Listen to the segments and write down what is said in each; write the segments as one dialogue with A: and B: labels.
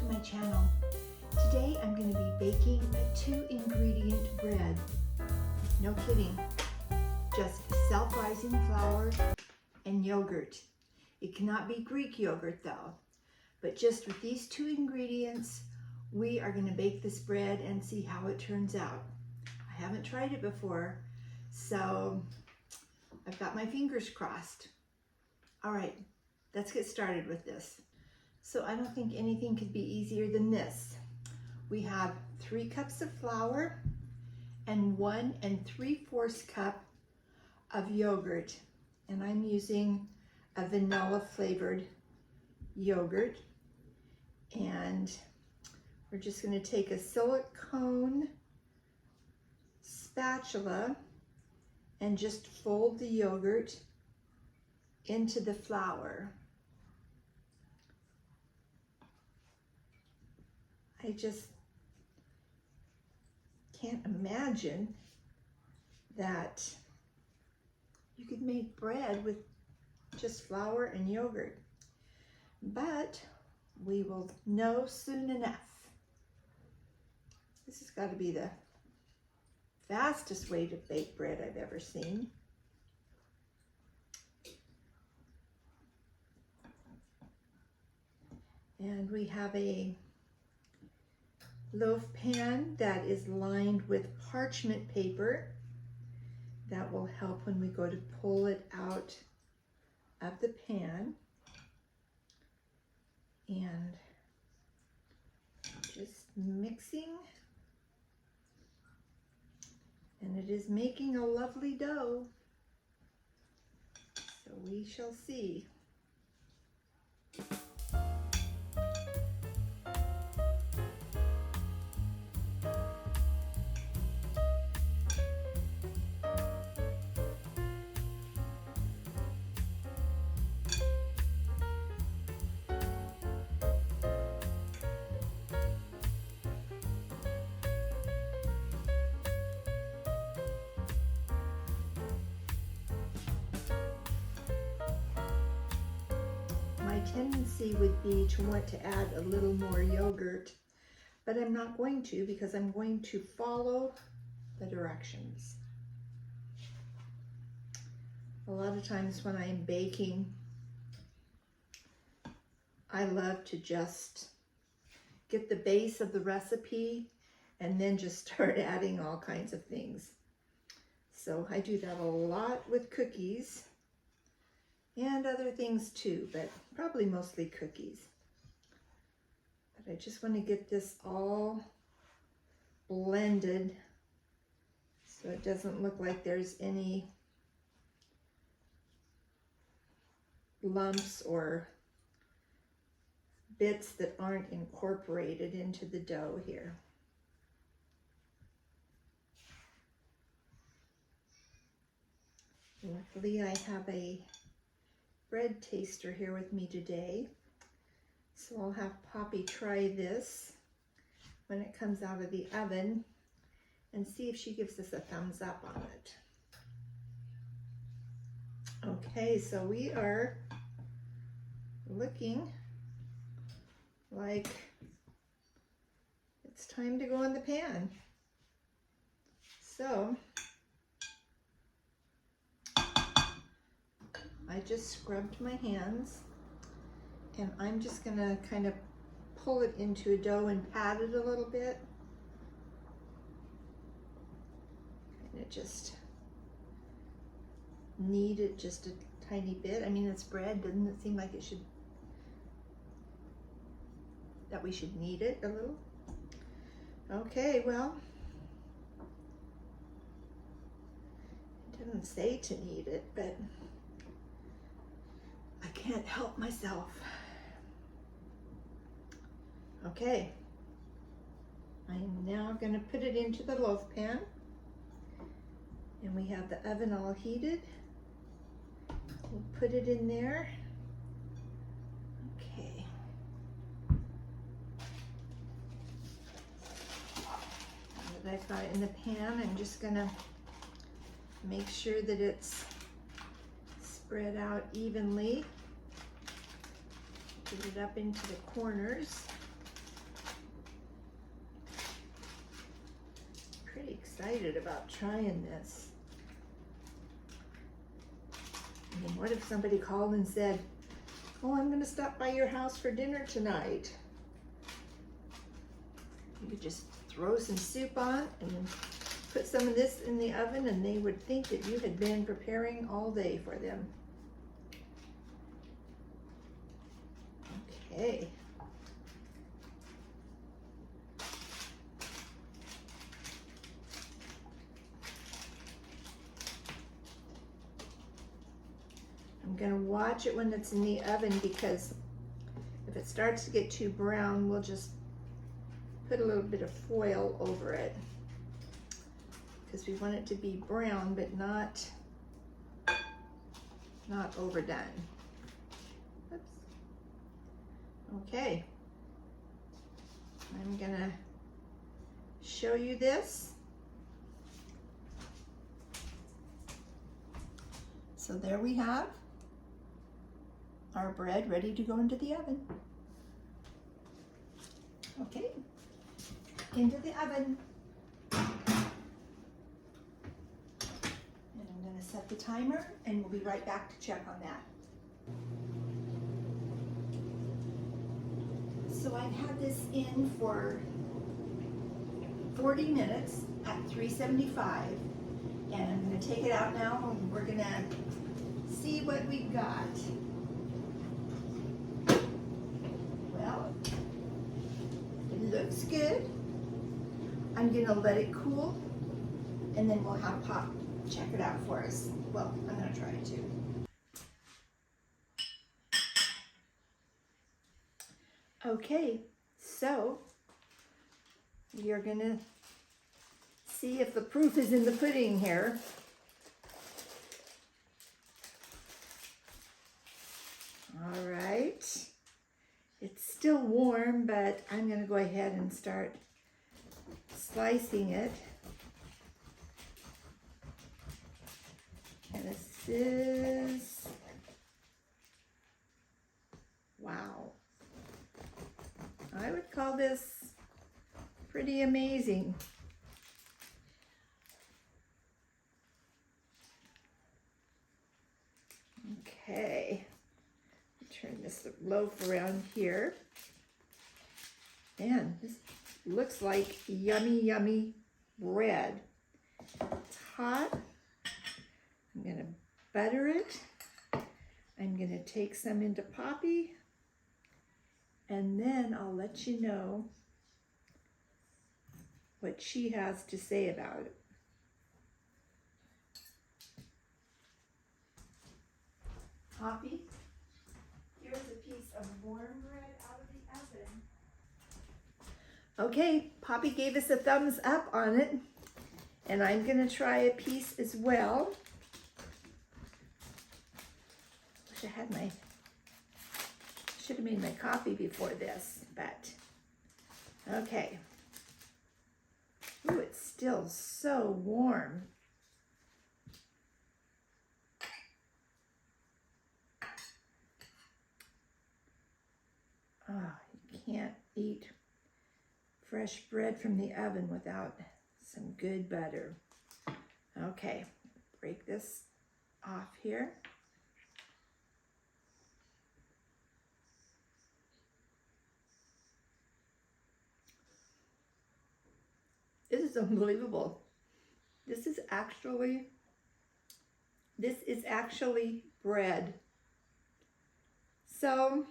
A: to my channel. Today I'm going to be baking a 2-ingredient bread. No kidding, just self-rising flour and yogurt. It cannot be Greek yogurt though, but just with these 2 ingredients, we are going to bake this bread and see how it turns out. I haven't tried it before, so I've got my fingers crossed. All right, let's get started with this. So I don't think anything could be easier than this. We have 3 cups of flour and 1 3/4 cup of yogurt. And I'm using a vanilla flavored yogurt. And we're just going to take a silicone spatula and just fold the yogurt into the flour. I just can't imagine that you could make bread with just flour and yogurt, but we will know soon enough. This has got to be the fastest way to bake bread I've ever seen. And we have a loaf pan that is lined with parchment paper. That will help when we go to pull it out of the pan. And just mixing. And it is making a lovely dough. So we shall see. My tendency would be to want to add a little more yogurt, but I'm not going to because I'm going to follow the directions. A lot of times when I'm baking, I love to just get the base of the recipe and then just start adding all kinds of things. So I do that a lot with cookies. And other things too, but probably mostly cookies. But I just want to get this all blended so it doesn't look like there's any lumps or bits that aren't incorporated into the dough here. Luckily, I have a bread taster here with me today, so I'll have Poppy try this when it comes out of the oven and see if she gives us a thumbs up on it. Okay, so we are looking like it's time to go in the pan. So I just scrubbed my hands and I'm just gonna kind of pull it into a dough and pat it a little bit. Kind of just knead it just a tiny bit. I mean, it's bread, doesn't it seem like it should, that we should knead it a little? Okay, well, it doesn't say to knead it, but I can't help myself. Okay, I'm now going to put it into the loaf pan, and we have the oven all heated. We'll put it in there. Okay. Now that I've got it in the pan, I'm just going to make sure that it's spread out evenly. Get it up into the corners. pretty excited about trying this. I mean, what if somebody called and said, oh, I'm gonna stop by your house for dinner tonight. You could just throw some soup on and put some of this in the oven and they would think that you had been preparing all day for them. Okay. I'm gonna watch it when it's in the oven, because if it starts to get too brown, we'll just put a little bit of foil over it, because we want it to be brown but not overdone. Oops. Okay, I'm gonna show you this. So there we have our bread ready to go into the oven. Okay, into the oven. And I'm going to set the timer and we'll be right back to check on that. So I've had this in for 40 minutes at 375, and I'm going to take it out now and we're going to see what we've got. Well, it looks good. I'm going to let it cool and then we'll have Pop check it out for us. Well, I'm going to try it too. Okay, so you're going to see if the proof is in the pudding here. All right, it's still warm, but I'm going to go ahead and start slicing it. And this is, wow, I would call this pretty amazing. Okay, turn this loaf around here. Man, this looks like yummy, yummy bread. It's hot. I'm gonna butter it. I'm gonna take some into Poppy, and then I'll let you know what she has to say about it. Poppy, here's a piece of warm bread out of the oven. Okay, Poppy gave us a thumbs up on it, and I'm gonna try a piece as well. Wish I had should have made my coffee before this, but okay. Ooh, it's still so warm. Oh, you can't eat fresh bread from the oven without some good butter. Okay, break this off here. This is unbelievable. This is actually bread. So,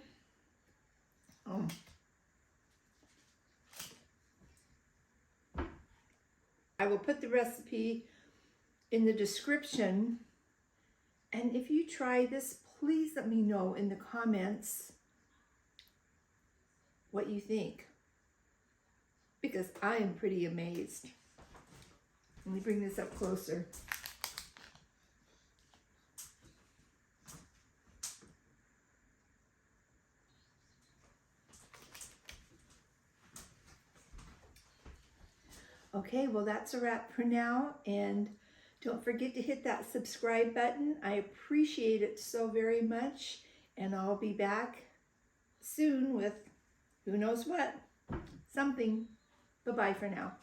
A: I will put the recipe in the description. And if you try this, please let me know in the comments what you think, because I am pretty amazed. Let me bring this up closer. Okay, well that's a wrap for now, and don't forget to hit that subscribe button. I appreciate it so very much, and I'll be back soon with who knows what, something. Bye-bye for now.